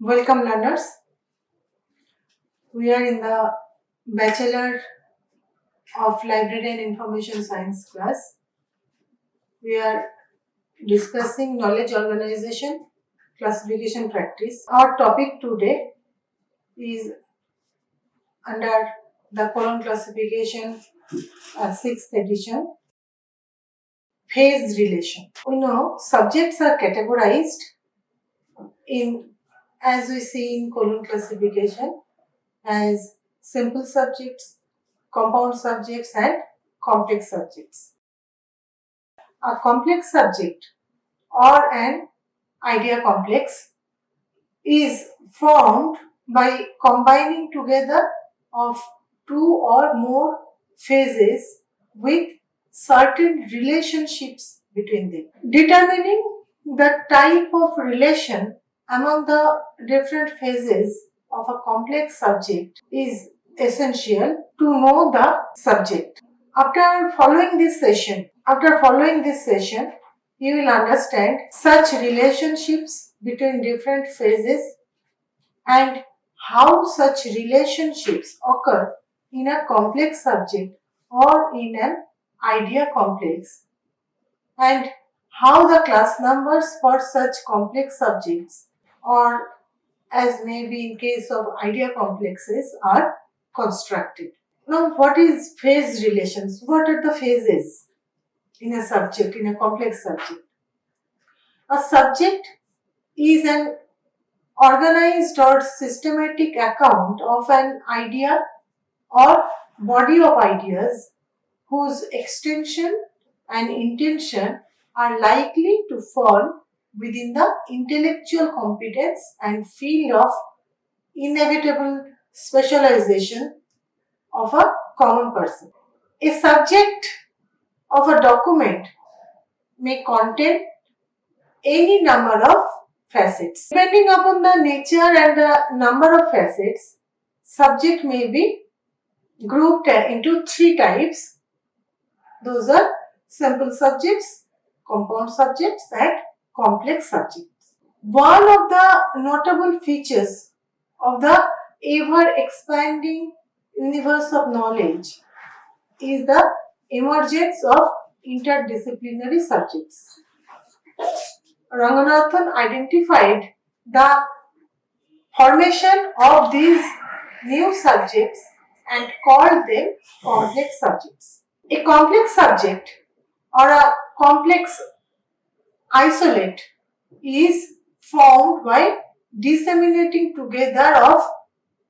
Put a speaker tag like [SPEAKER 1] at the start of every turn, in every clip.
[SPEAKER 1] Welcome learners. We are in the Bachelor of Library and Information Science class. We are discussing knowledge organization, classification practice. Our topic today is under the Colon classification 6th edition, phase relation. We know subjects are categorized in, as we see in Colon classification, as simple subjects, compound subjects and complex subjects. A complex subject or an idea complex is formed by combining together of two or more phases with certain relationships between them. Determining the type of relation among the different phases of a complex subject is essential to know the subject. After following this session, you will understand such relationships between different phases and how such relationships occur in a complex subject or in an idea complex, and how the class numbers for such complex subjects, or as may be in case of idea complexes, are constructed. Now, what is phase relations? What are the phases in a subject, in a complex subject? A subject is an organized or systematic account of an idea or body of ideas whose extension and intention are likely to fall within the intellectual competence and field of inevitable specialization of a common person. A subject of a document may contain any number of facets. Depending upon the nature and the number of facets, subject may be grouped into three types. Those are simple subjects, compound subjects and complex subjects. One of the notable features of the ever expanding universe of knowledge is the emergence of interdisciplinary subjects. Ranganathan identified the formation of these new subjects and called them complex subjects. A complex subject or a complex isolate is formed by disseminating together of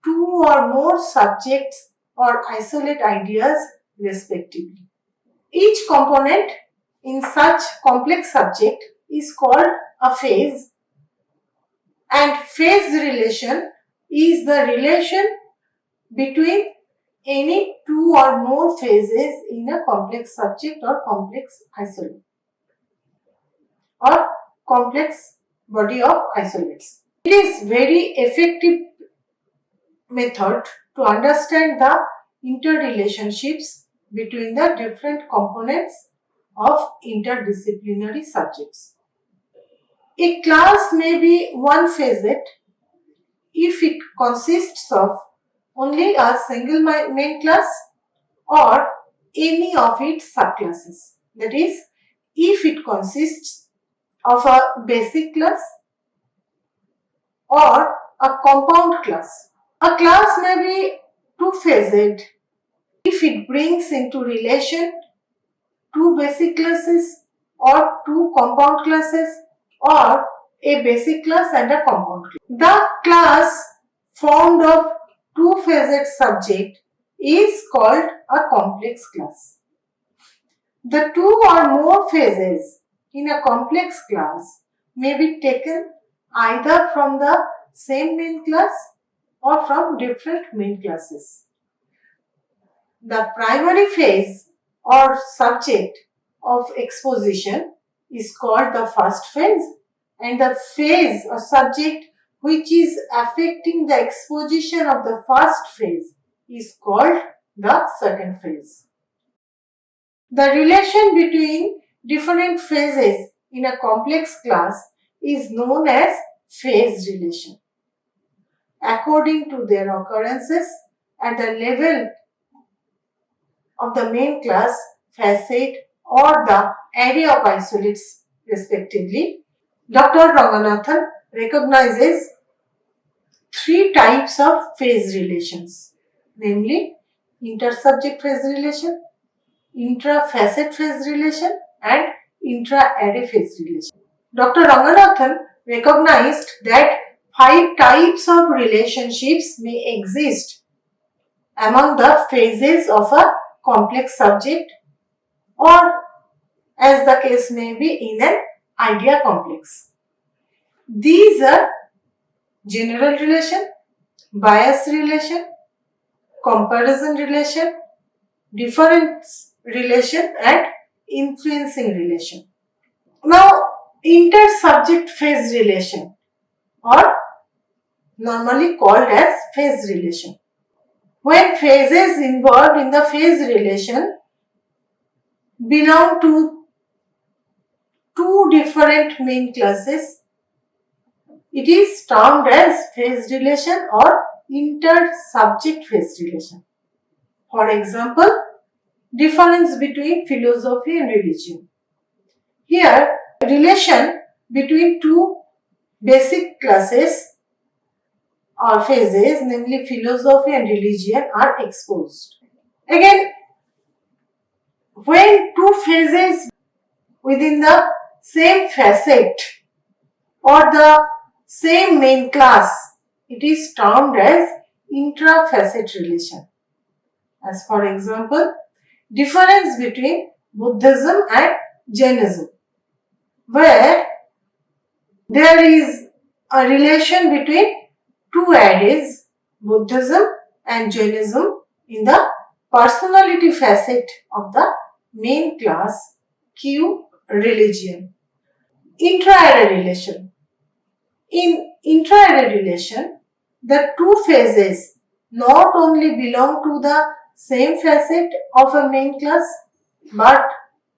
[SPEAKER 1] two or more subjects or isolate ideas respectively. Each component in such complex subject is called a phase, and phase relation is the relation between any two or more phases in a complex subject or complex isolate or complex body of isolates. It is very effective method to understand the interrelationships between the different components of interdisciplinary subjects. A class may be one facet if it consists of only a single main class or any of its subclasses. That is, if it consists of a basic class or a compound class. A class may be two-phased if it brings into relation two basic classes or two compound classes or a basic class and a compound class. The class formed of two-phased subject is called a complex class. The two or more phases in a complex class may be taken either from the same main class or from different main classes. The primary phase or subject of exposition is called the first phase, and the phase or subject which is affecting the exposition of the first phase is called the second phase. The relation between different phases in a complex class is known as phase relation. According to their occurrences at the level of the main class, facet, or the array of isolates respectively, Dr. Ranganathan recognizes three types of phase relations, namely intersubject phase relation, intra-facet phase relation, and intra-array phase relation. Dr. Ranganathan recognized that 5 types of relationships may exist among the phases of a complex subject, or as the case may be in an idea complex. These are general relation, bias relation, comparison relation, difference relation, and influencing relation. Now, intersubject phase relation, or normally called as phase relation. When phases involved in the phase relation belong to two different main classes, it is termed as phase relation or intersubject phase relation. For example, difference between philosophy and religion. Here, relation between two basic classes or phases, namely philosophy and religion, are exposed. Again, when two phases within the same facet or the same main class, it is termed as intra-facet relation. As for example, difference between Buddhism and Jainism, where there is a relation between two arrays, Buddhism and Jainism, in the personality facet of the main class Q religion. Intra-array relation. In intra-array relation, the two phases not only belong to the same facet of a main class but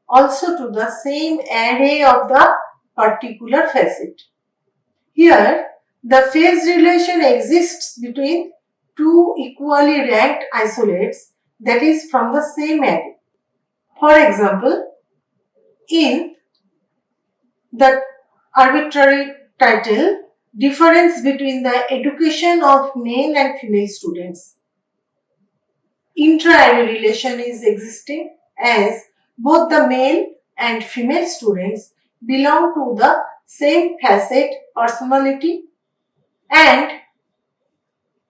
[SPEAKER 1] also to the same array of the particular facet. Here, the phase relation exists between two equally ranked isolates, that is from the same array. For example, in the arbitrary title, difference between the education of male and female students, intra-array relation is existing as both the male and female students belong to the same facet personality and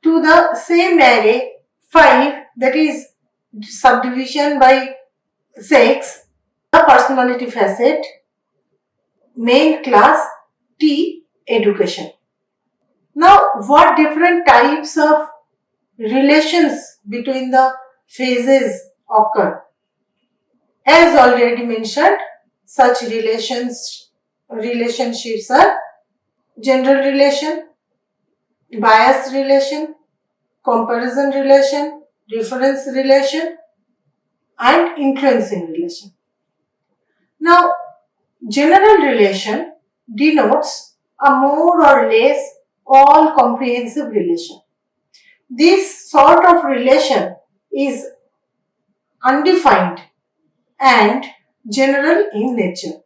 [SPEAKER 1] to the same array 5, that is subdivision by sex, the personality facet, main class T education. Now, what different types of relations between the phases occur? As already mentioned, such relationships are general relation, bias relation, comparison relation, difference relation, and influencing relation. Now, general relation denotes a more or less all-comprehensive relation. This sort of relation is undefined and general in nature.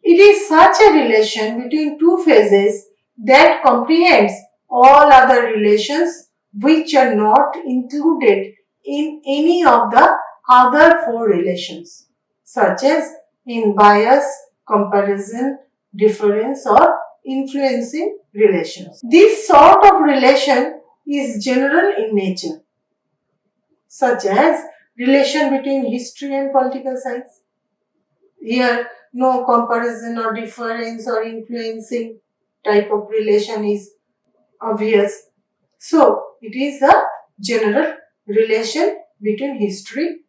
[SPEAKER 1] It is such a relation between two phases that comprehends all other relations which are not included in any of the other 4 relations, such as in bias, comparison, difference, or influencing relations. This sort of relation is general in nature, such as relation between history and political science. Here, no comparison or difference or influencing type of relation is obvious. So it is a general relation between history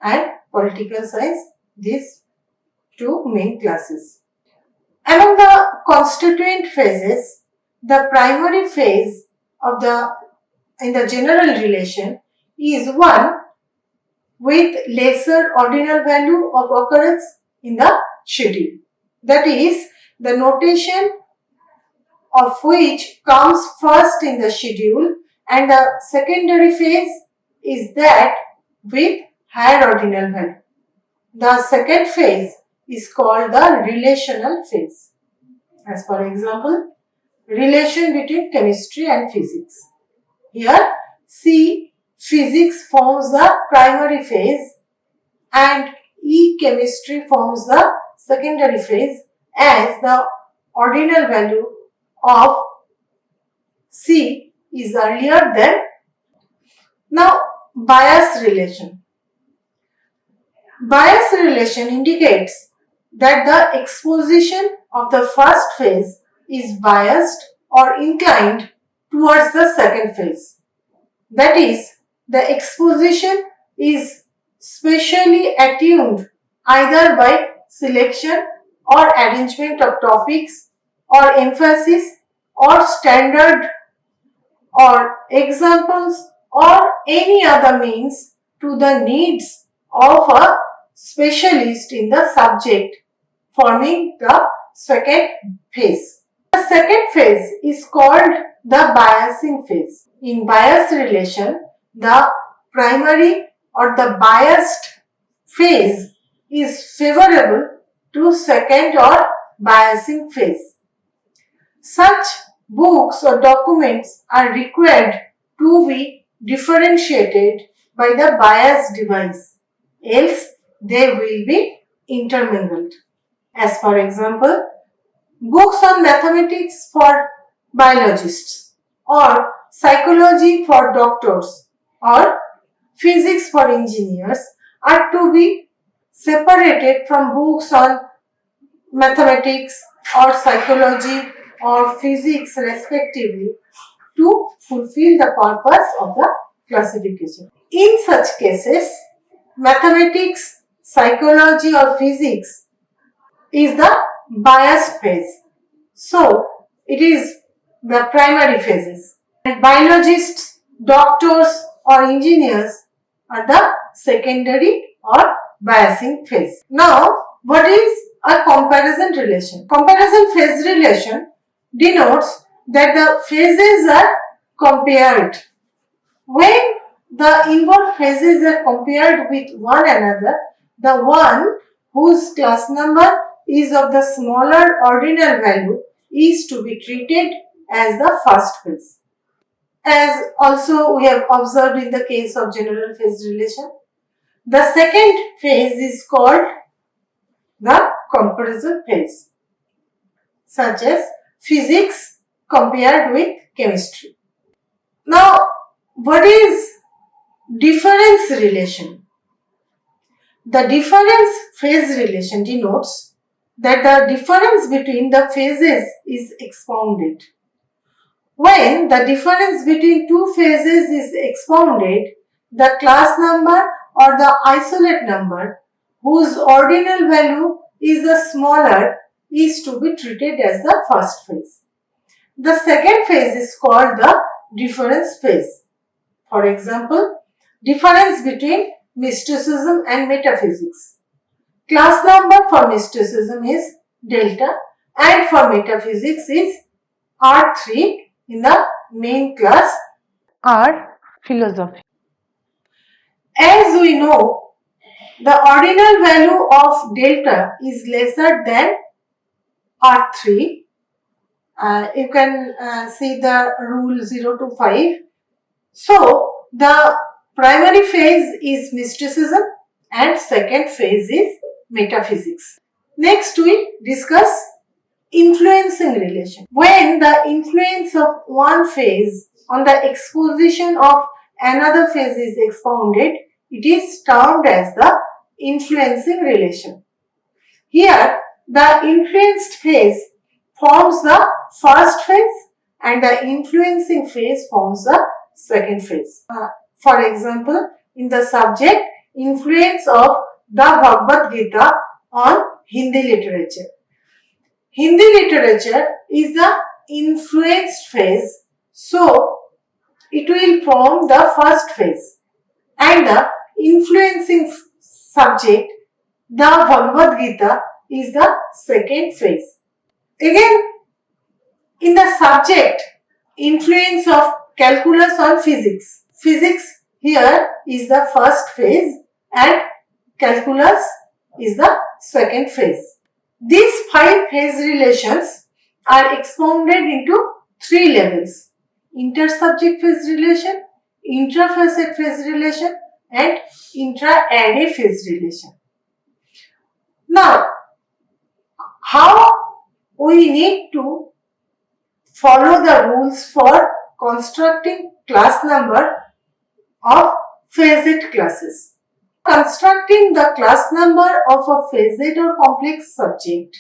[SPEAKER 1] and political science, these two main classes. Among the constituent phases, the primary phase of the in the general relation is one with lesser ordinal value of occurrence in the schedule. That is, the notation of which comes first in the schedule, and the secondary phase is that with higher ordinal value. The second phase is called the relational phase. As for example, relation between chemistry and physics. Here, C, physics forms the primary phase and E, chemistry forms the secondary phase, as the ordinal value of C is earlier than. Now, bias relation. Bias relation indicates that the exposition of the first phase is biased or inclined towards the second phase. That is, the exposition is specially attuned either by selection or arrangement of topics or emphasis or standard or examples or any other means to the needs of a specialist in the subject, forming the second phase. The second phase is called the biasing phase. In bias relation, the primary or the biased phase is favorable to second or biasing phase. Such books or documents are required to be differentiated by the bias device, else they will be intermingled. As for example, books on mathematics for biologists, or psychology for doctors, or physics for engineers are to be separated from books on mathematics or psychology or physics respectively to fulfill the purpose of the classification. In such cases, mathematics, psychology or physics is the biased phase. So, it is the primary phases. And biologists, doctors or engineers are the secondary or biasing phase. Now, what is a comparison relation? Comparison phase relation denotes that the phases are compared. When the involved phases are compared with one another, the one whose class number is of the smaller ordinal value is to be treated as the first phase. As also we have observed in the case of general phase relation, the second phase is called the comparison phase, such as physics compared with chemistry. Now, what is difference relation? The difference phase relation denotes that the difference between the phases is expounded. When the difference between two phases is expounded, the class number or the isolate number whose ordinal value is the smaller is to be treated as the first phase. The second phase is called the difference phase. For example, difference between mysticism and metaphysics. Class number for mysticism is delta and for metaphysics is R3 in the main class R philosophy. As we know, the ordinal value of delta is lesser than R3. You can see the rule 0 to 5. So, the primary phase is mysticism and second phase is metaphysics. Next we discuss influencing relation. When the influence of one phase on the exposition of another phase is expounded, it is termed as the influencing relation. Here, the influenced phase forms the first phase and the influencing phase forms the second phase. For example, in the subject, influence of the Bhagavad Gita on Hindi literature. Hindi literature is the influenced phase, so it will form the first phase, and the influencing subject, the Bhagavad Gita, is the second phase. Again, in the subject, influence of calculus on physics. Physics here is the first phase and calculus is the second phase. These 5 phase relations are expounded into 3 levels: inter-subject phase relation, intra-facet phase relation, and intra-array phase relation. Now, how we need to follow the rules for constructing class number of facet classes. Constructing the class number of a facet or complex subject.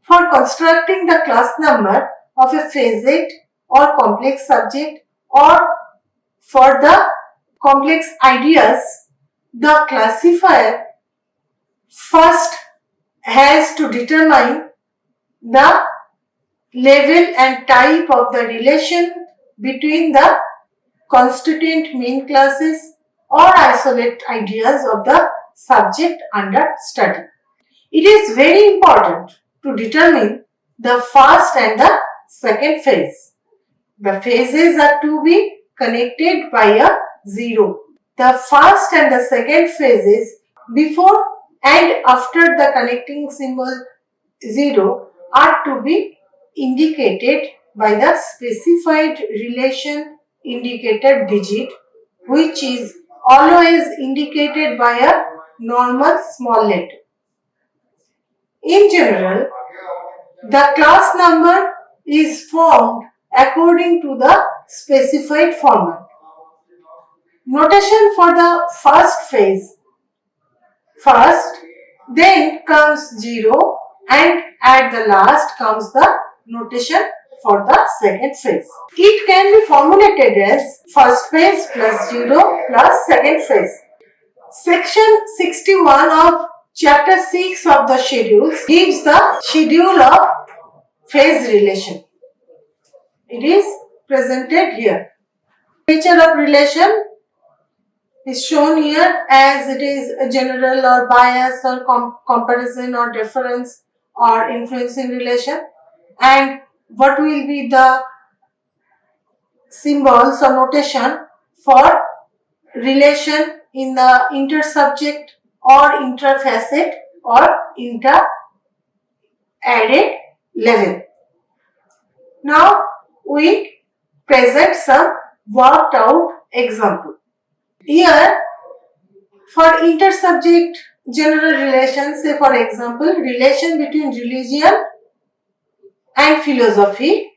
[SPEAKER 1] For constructing the class number of a facet or complex subject, or for the complex ideas, the classifier first has to determine the level and type of the relation between the constituent main classes or isolate ideas of the subject under study. It is very important to determine the first and the second phase. The phases are to be connected by a zero. The first and the second phases before and after the connecting symbol 0 are to be indicated by the specified relation indicator digit, which is always indicated by a normal small letter. In general, the class number is formed according to the specified format. Notation for the first phase. First, then comes 0, and at the last comes the notation for the second phase. It can be formulated as first phase plus 0 plus second phase. Section 61 of chapter 6 of the schedules gives the schedule of phase relation. It is presented here. Nature of relation is shown here as it is a general or bias or comparison or difference or influencing relation, and what will be the symbols or notation for relation in the intersubject or interfacet or inter-array level. Now we present some worked out example. Here, for intersubject general relations, say for example, relation between religion and philosophy.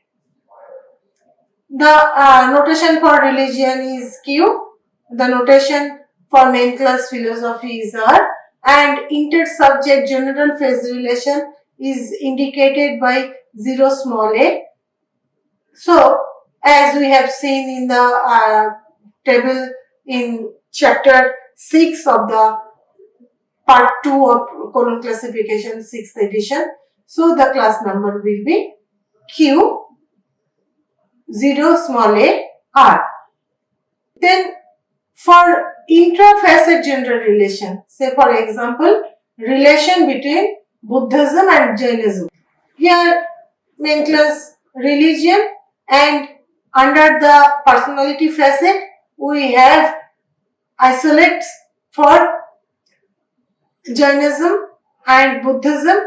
[SPEAKER 1] The notation for religion is Q, the notation for main class philosophy is R, and intersubject general phase relation is indicated by 0 small a. So, as we have seen in the table in chapter 6 of the part 2 of column classification 6th edition. So the class number will be Q 0 small a R. Then for intrafacet general relation, say for example, relation between Buddhism and Jainism. Here main class religion, and under the personality facet we have isolates for Jainism and Buddhism.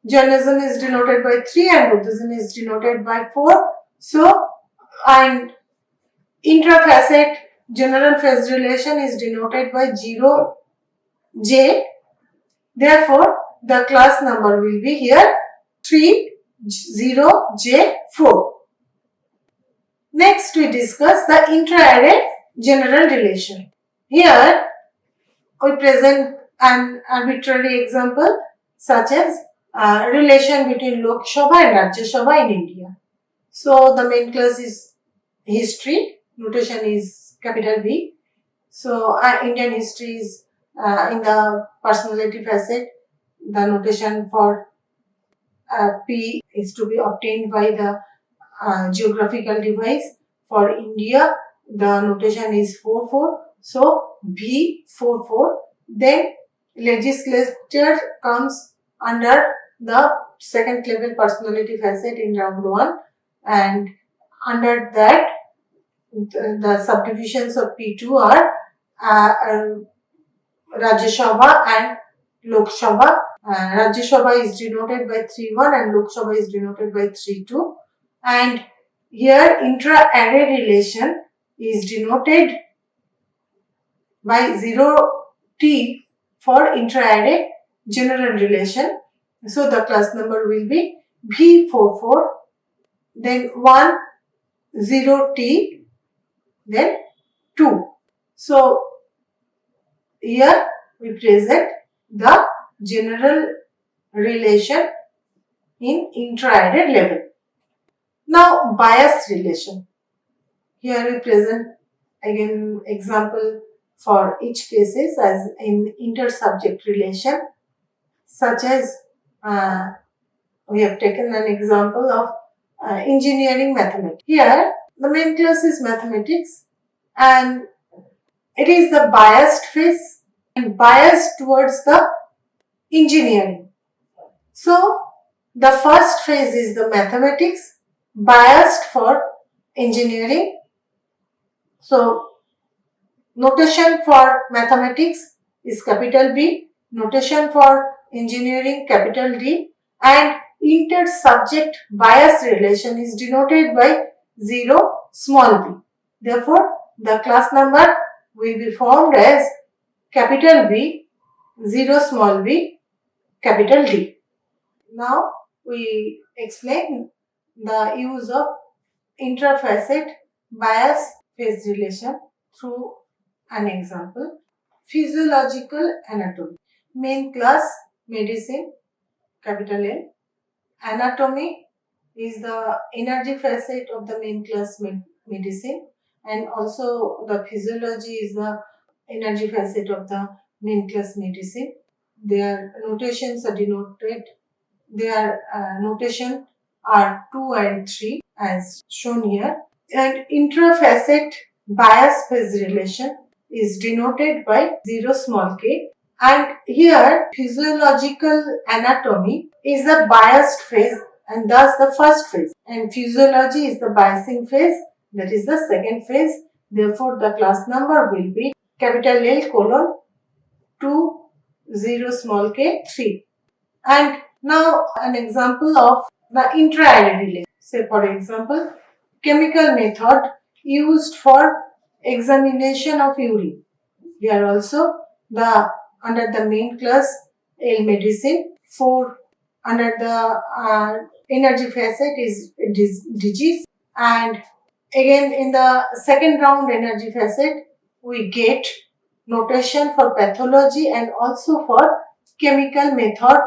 [SPEAKER 1] Jainism is denoted by 3 and Buddhism is denoted by 4. So, and intrafacet general phase relation is denoted by 0J. Therefore, the class number will be here 30J4. Next, we discuss the intra-array general relation. Here, we present an arbitrary example such as relation between Lok Sabha and Rajya Sabha in India. So the main class is history, notation is capital B. So Indian history is in the personality facet, the notation for P is to be obtained by the geographical device. For India, the notation is 4-4. So B 4-4. Then legislature comes under the second level personality facet in round 1, and under that the subdivisions of P2 are Rajya Sabha and Lok Sabha. Rajya Sabha is denoted by 3-1 and Lok Sabha is denoted by 3-2. And here intra-array relation is denoted by 0T for intra-array general relation. So the class number will be B44, then 1, 0T, then 2. So here we present the general relation in intra-array level. Now bias relation. Here we present again example for each cases as in inter-subject relation, such as we have taken an example of engineering mathematics. Here the main class is mathematics and it is the biased phase and biased towards the engineering. So the first phase is the mathematics biased for engineering. So notation for mathematics is capital B, notation for engineering capital D, and inter-subject bias relation is denoted by 0 small b. Therefore, the class number will be formed as capital B, 0 small b, capital D. Now, we explain the use of intrafacet bias phase relation through an example. Physiological anatomy. Main class medicine, capital L. Anatomy is the energy facet of the main class medicine, and also the physiology is the energy facet of the main class medicine. Their notations are denoted, their notation are 2 and 3 as shown here. And intrafacet bias phase relation is denoted by 0 small k, and here physiological anatomy is the biased phase and thus the first phase, and physiology is the biasing phase, that is the second phase. Therefore the class number will be capital L colon 2 0 small k 3. And now an example of the intra-array relation. Say for example, chemical method used for examination of urine. Here also the under the main class L medicine, 4 under the energy facet is disease, and again in the second round energy facet we get notation for pathology and also for chemical method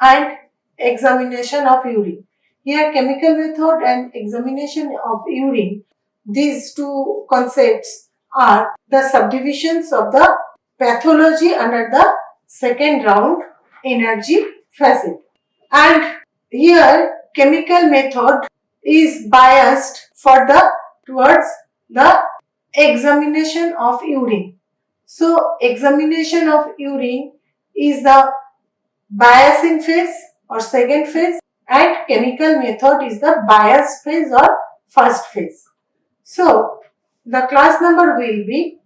[SPEAKER 1] and examination of urine. Here chemical method and examination of urine, these two concepts are the subdivisions of the pathology under the second round energy facet. And here chemical method is biased for the towards the examination of urine. So examination of urine is the biasing phase or second phase, and chemical method is the bias phase or first phase. So the class number will be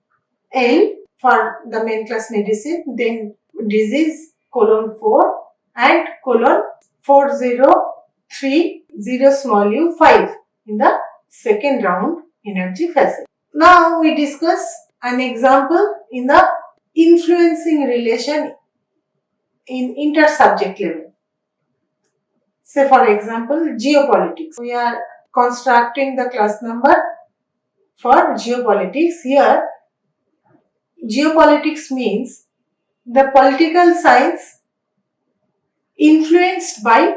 [SPEAKER 1] L for the main class medicine, then disease colon 4 and colon 403 0 small u 5 in the second round energy facet. Now we discuss an example in the influencing relation in inter-subject level. Say for example, geopolitics. We are constructing the class number for geopolitics. Here geopolitics means the political science influenced by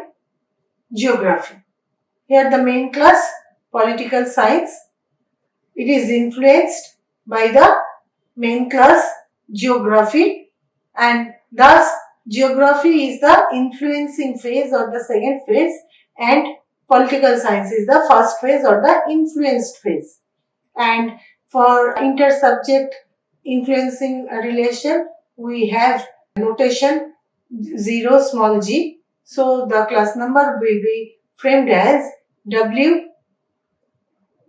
[SPEAKER 1] geography. Here the main class political science. It is influenced by the main class geography, and thus geography is the influencing phase or the second phase, and political science is the first phase or the influenced phase. And for inter-subject influencing relation, we have notation 0 small g. So the class number will be framed as W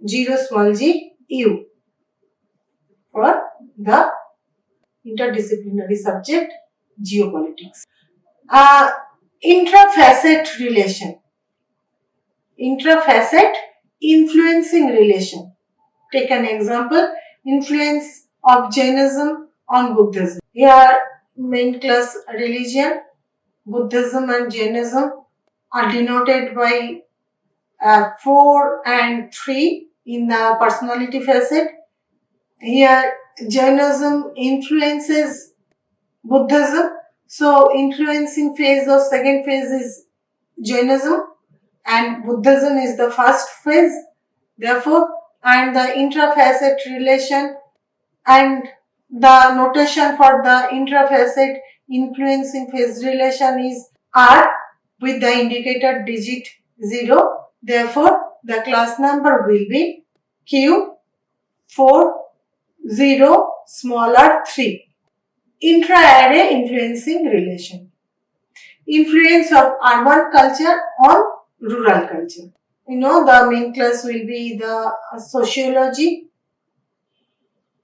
[SPEAKER 1] 0 small g U for the interdisciplinary subject geopolitics. Intrafacet relation. Intrafacet influencing relation. Take an example, influence of Jainism on Buddhism. Here, main class religion, Buddhism and Jainism are denoted by 4 and 3 in the personality facet. Here, Jainism influences Buddhism. So, influencing phase or second phase is Jainism, and Buddhism is the first phase. Therefore, and the intrafacet relation and the notation for the intrafacet influencing phase relation is R with the indicator digit 0. Therefore, the class number will be Q40 smaller 3. Intra-array influencing relation. Influence of urban culture on rural culture. You know, the main class will be the sociology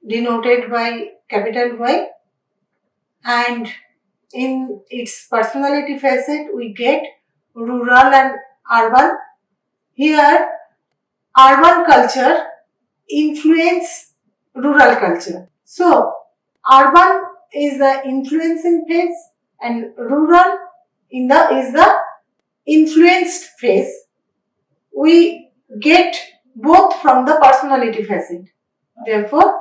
[SPEAKER 1] denoted by capital Y, and in its personality facet we get rural and urban. Here urban culture influence rural culture. So urban is the influencing phase and rural is the influenced phase. We get both from the personality facet. Therefore,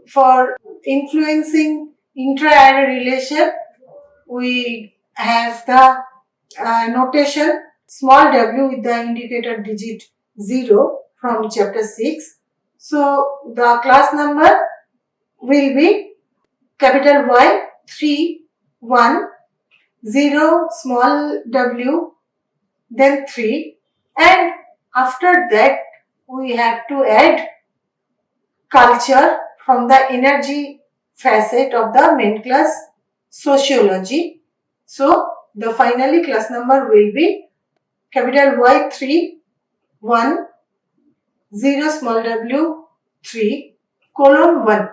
[SPEAKER 1] for influencing intra-array relation, we have the notation small w with the indicator digit 0 from chapter 6. So, the class number will be capital Y 3 1 0 small w then 3, and after that we have to add culture from the energy facet of the main class sociology. So the finally class number will be capital Y 3 1 0 small w 3 colon 1.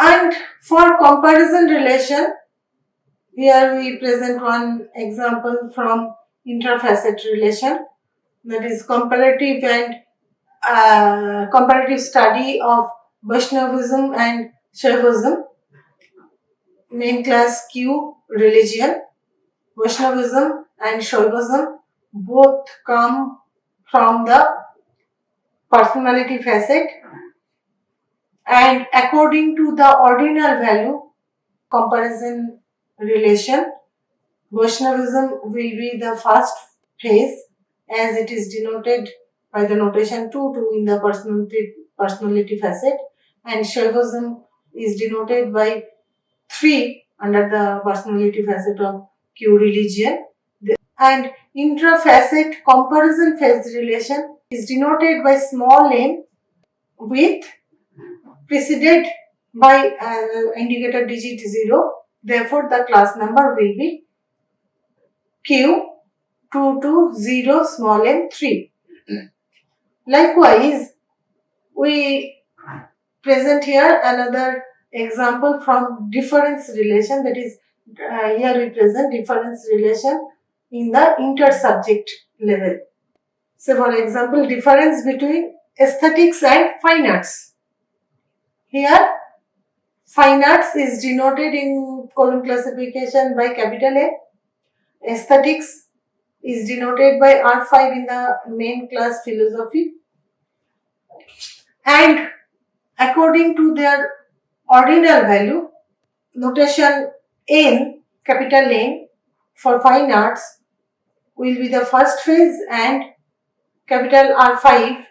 [SPEAKER 1] And for comparison relation, here we present one example from interfacet relation, that is comparative and comparative study of Vaishnavism and Shaivism. Main class Q religion, Vaishnavism and Shaivism both come from the personality facet, and according to the ordinal value comparison relation, Vaishnavism will be the first phase as it is denoted by the notation 2 in the personality facet, and Shaivism is denoted by 3 under the personality facet of Q religion. And intrafacet comparison phase relation is denoted by small n with preceded by indicator digit 0. Therefore, the class number will be Q220 small n 3. Likewise, we present here another example from difference relation, that is here we present difference relation in the inter-subject level. So for example, difference between aesthetics and fine arts. Here fine arts is denoted in column classification by capital A. Aesthetics is denoted by R5 in the main class philosophy. And according to their ordinal value, notation N, capital N for fine arts will be the first phase, and capital R5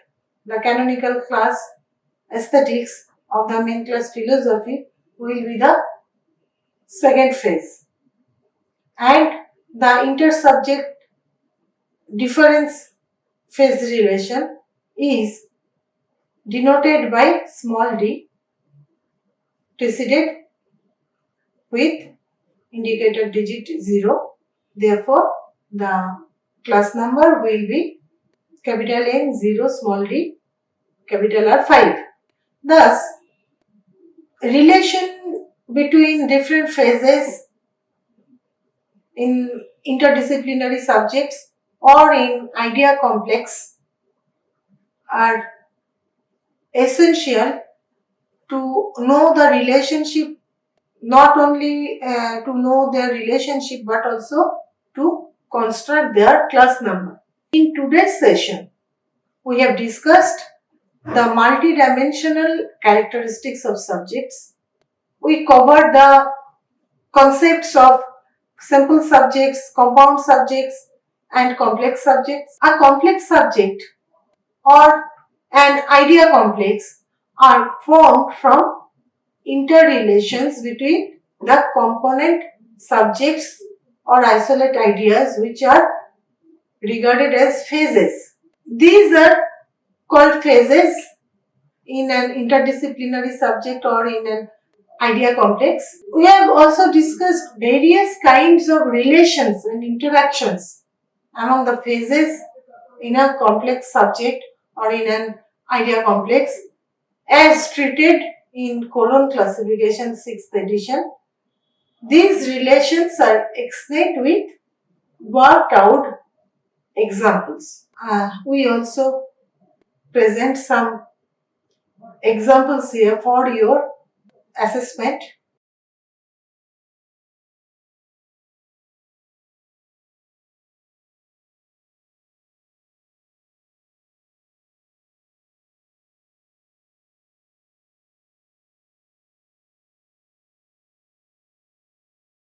[SPEAKER 1] the canonical class aesthetics of the main class philosophy will be the second phase. And the intersubject difference phase relation is denoted by small d preceded with indicator digit 0. Therefore, the class number will be capital N 0, small d, capital R 5. Thus, relation between different phases in interdisciplinary subjects or in idea complex are essential to know the relationship, not only to know their relationship but also to construct their class number. In today's session, we have discussed the multidimensional characteristics of subjects. We covered the concepts of simple subjects, compound subjects, and complex subjects. A complex subject or an idea complex are formed from interrelations between the component subjects or isolate ideas which are regarded as phases. These are called phases in an interdisciplinary subject or in an idea complex. We have also discussed various kinds of relations and interactions among the phases in a complex subject or in an idea complex as treated in Cologne classification 6th edition. These relations are explained with worked out examples. We also present some examples here for your assessment.